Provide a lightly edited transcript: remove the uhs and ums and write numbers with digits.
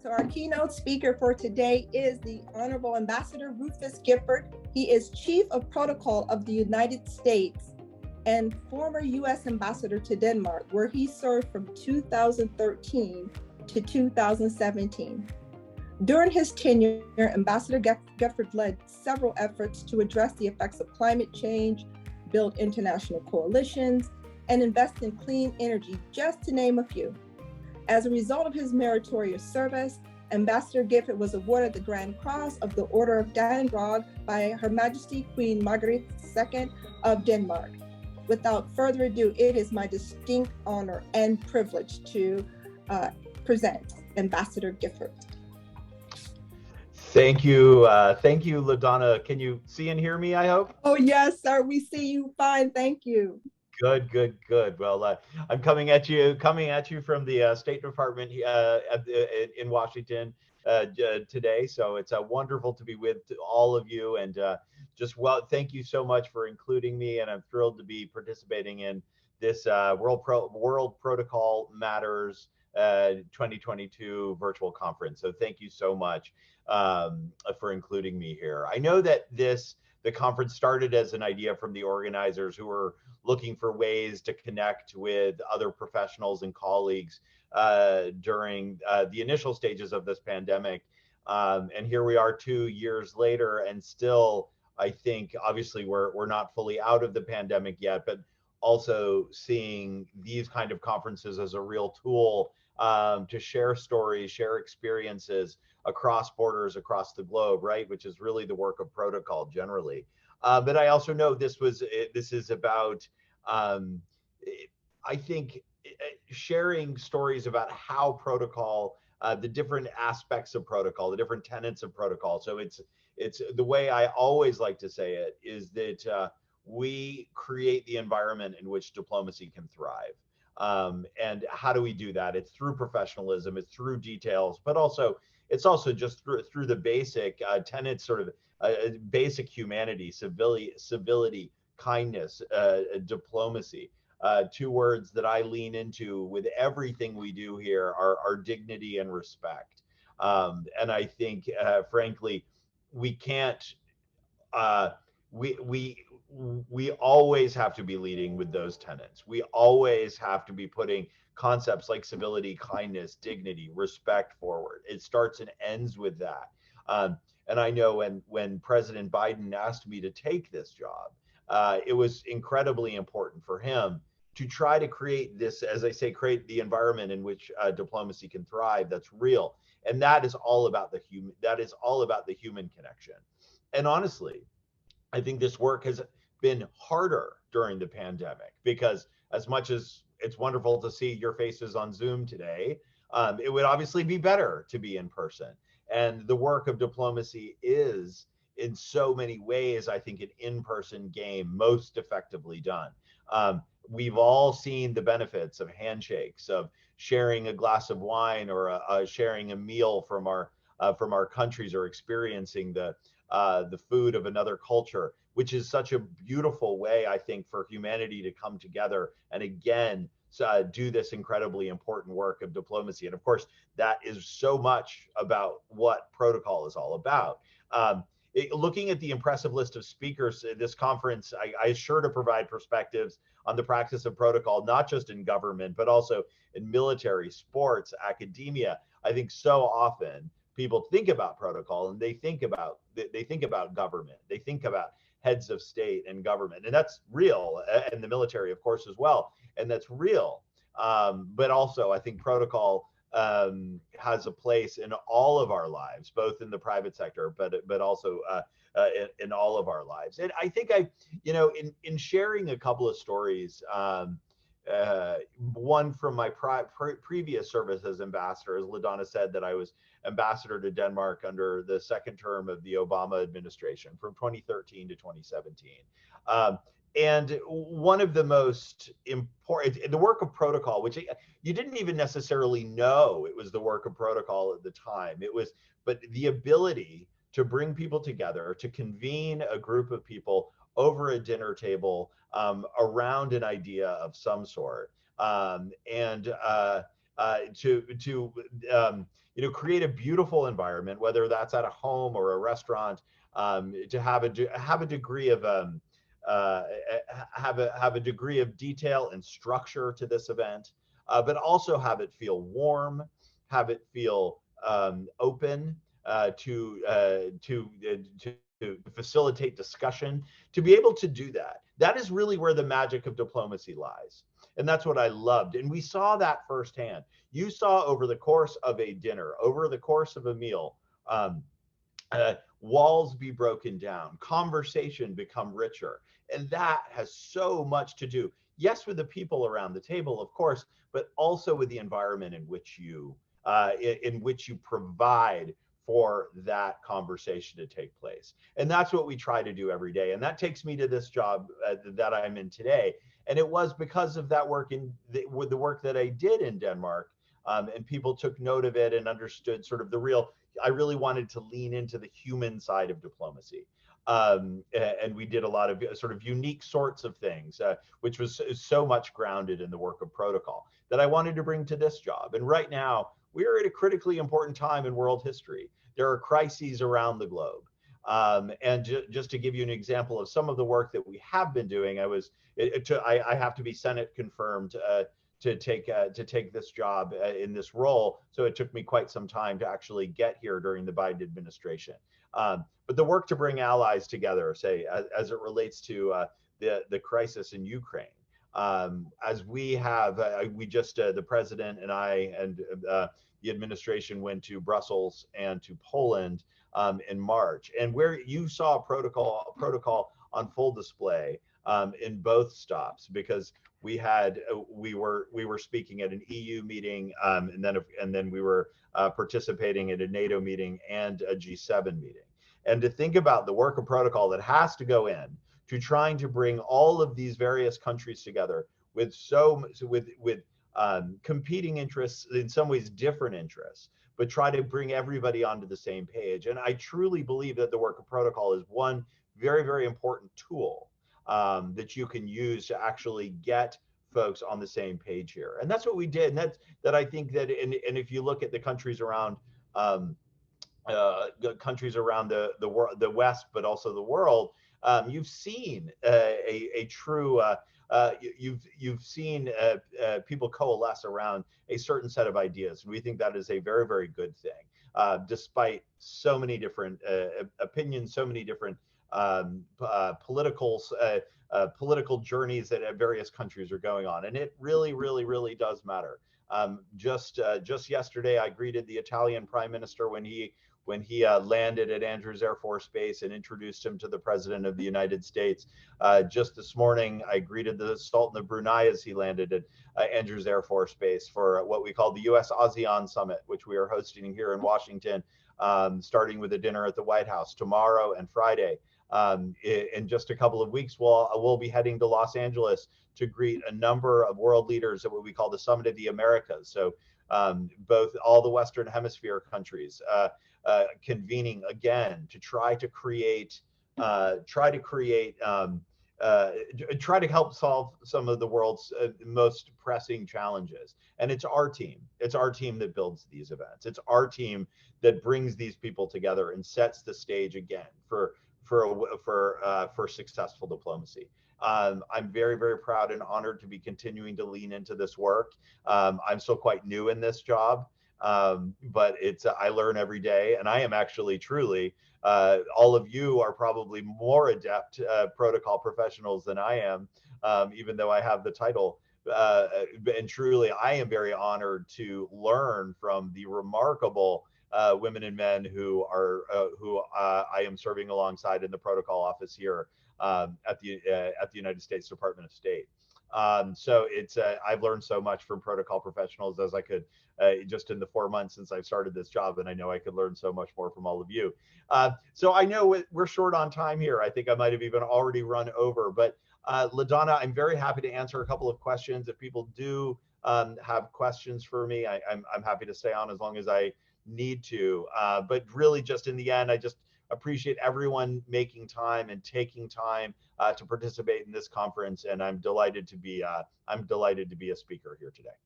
So our keynote speaker for today is the Honorable Ambassador Rufus Gifford. He is Chief of Protocol of the United States and former U.S. Ambassador to Denmark, where he served from 2013 to 2017. During his tenure, Ambassador Gifford led several efforts to address the effects of climate change, build international coalitions, and invest in clean energy, just to name a few. As a result of his meritorious service, Ambassador Gifford was awarded the Grand Cross of the Order of Dannebrog by Her Majesty Queen Margrethe II of Denmark. Without further ado, it is my distinct honor and privilege to present Ambassador Gifford. Thank you, LaDonna. Can you see and hear me, I hope? Oh, yes, sir. We see you fine. Thank you. Good. Well, I'm coming at you from the State Department in Washington today. So it's wonderful to be with all of you, and thank you so much for including me. And I'm thrilled to be participating in this World Protocol Matters 2022 virtual conference. So thank you so much for including me here. I know that the conference started as an idea from the organizers who were looking for ways to connect with other professionals and colleagues during the initial stages of this pandemic. And here we are 2 years later, and still, I think, obviously, we're not fully out of the pandemic yet, but also seeing these kind of conferences as a real tool to share stories, share experiences across borders, across the globe, right? Which is really the work of protocol generally. But I also know this is about, I think, sharing stories about how protocol, the different aspects of protocol, the different tenets of protocol. So it's the way I always like to say it is that we create the environment in which diplomacy can thrive. And how do we do that? It's through professionalism, it's through details, but it's also just through the basic tenets, sort of basic humanity, civility, kindness, diplomacy. Two words that I lean into with everything we do here are dignity and respect. And I think, frankly, we can't. We always have to be leading with those tenets. We always have to be putting concepts like civility, kindness, dignity, respect forward. It starts and ends with that. And I know when President Biden asked me to take this job, it was incredibly important for him to try to create this, as I say, create the environment in which diplomacy can thrive. That's real, and that is all about the human. That is all about the human connection. And honestly, I think this work has been harder during the pandemic, because as much as it's wonderful to see your faces on Zoom today, it would obviously be better to be in person. And the work of diplomacy is, in so many ways, I think, an in-person game most effectively done. We've all seen the benefits of handshakes, of sharing a glass of wine, or sharing a meal from our countries, or experiencing the food of another culture, which is such a beautiful way, I think, for humanity to come together and again do this incredibly important work of diplomacy. And of course, that is so much about what protocol is all about. Looking at the impressive list of speakers at this conference, I assure to provide perspectives on the practice of protocol, not just in government, but also in military, sports, academia. I think so often people think about protocol and they think about government, they think about heads of state and government, and that's real, and the military, of course, as well, and that's real. But also, I think protocol has a place in all of our lives, both in the private sector, but also in all of our lives. And I think in sharing a couple of stories, one from my previous service as ambassador, as LaDonna said, that I was ambassador to Denmark under the second term of the Obama administration from 2013 to 2017. And one of the most important, the work of protocol, which you didn't even necessarily know it was the work of protocol at the time. But the ability to bring people together, to convene a group of people over a dinner table around an idea of some sort, and create a beautiful environment, whether that's at a home or a restaurant, to have a degree of uh, have a degree of detail and structure to this event, but also have it feel warm, have it feel open, to facilitate discussion, to be able to do that. That is really where the magic of diplomacy lies. And that's what I loved. And we saw that firsthand. You saw over the course of a dinner, over the course of a meal, um, walls be broken down, conversation become richer. And that has so much to do, yes, with the people around the table, of course, but also with the environment in which you provide for that conversation to take place. And that's what we try to do every day. And that takes me to this job that I'm in today. And it was because of that work with the work that I did in Denmark. And people took note of it and understood sort of I really wanted to lean into the human side of diplomacy. And we did a lot of sort of unique sorts of things, which was so much grounded in the work of protocol that I wanted to bring to this job. And right now, we are at a critically important time in world history. There are crises around the globe. Just to give you an example of some of the work that we have been doing, I have to be Senate confirmed to take this job in this role. So it took me quite some time to actually get here during the Biden administration. But the work to bring allies together, say, as it relates to the crisis in Ukraine, as we have, the president and I and the administration went to Brussels and to Poland in March, and where you saw protocol on full display in both stops, because we were speaking at an EU meeting, and then we were participating at a NATO meeting and a G7 meeting. And to think about the work of protocol that has to go in to trying to bring all of these various countries together with competing interests, in some ways different interests, but try to bring everybody onto the same page. And I truly believe that the work of protocol is one very, very important tool that you can use to actually get folks on the same page here. And that's what we did. And that I think that, and if you look at the countries around the world, the West, but also the world, you've seen a true you've seen people coalesce around a certain set of ideas. We think that is a very, very good thing, despite so many different opinions, so many different political journeys that various countries are going on. And it really, really, really does matter. Just yesterday, I greeted the Italian Prime Minister when he landed at Andrews Air Force Base and introduced him to the President of the United States. Just this morning, I greeted the Sultan of Brunei as he landed at Andrews Air Force Base for what we call the U.S. ASEAN Summit, which we are hosting here in Washington, starting with a dinner at the White House tomorrow and Friday. In just a couple of weeks, we'll be heading to Los Angeles to greet a number of world leaders at what we call the Summit of the Americas. So both all the Western Hemisphere countries convening again to try to help solve some of the world's most pressing challenges. And it's our team that builds these events. It's our team that brings these people together and sets the stage again for successful diplomacy. I'm very, very proud and honored to be continuing to lean into this work. I'm still quite new in this job, but I learn every day, and I am actually truly, all of you are probably more adept protocol professionals than I am, even though I have the title. And truly, I am very honored to learn from the remarkable women and men who I am serving alongside in the protocol office here at the United States Department of State. So I've learned so much from protocol professionals as I could just in the 4 months since I've started this job, and I know I could learn so much more from all of you. So I know we're short on time here. I think I might have even already run over, but LaDonna, I'm very happy to answer a couple of questions. If people do have questions for me, I'm happy to stay on as long as I need to. But really, just in the end, I just appreciate everyone making time and taking time to participate in this conference, and I'm delighted to be a speaker here today.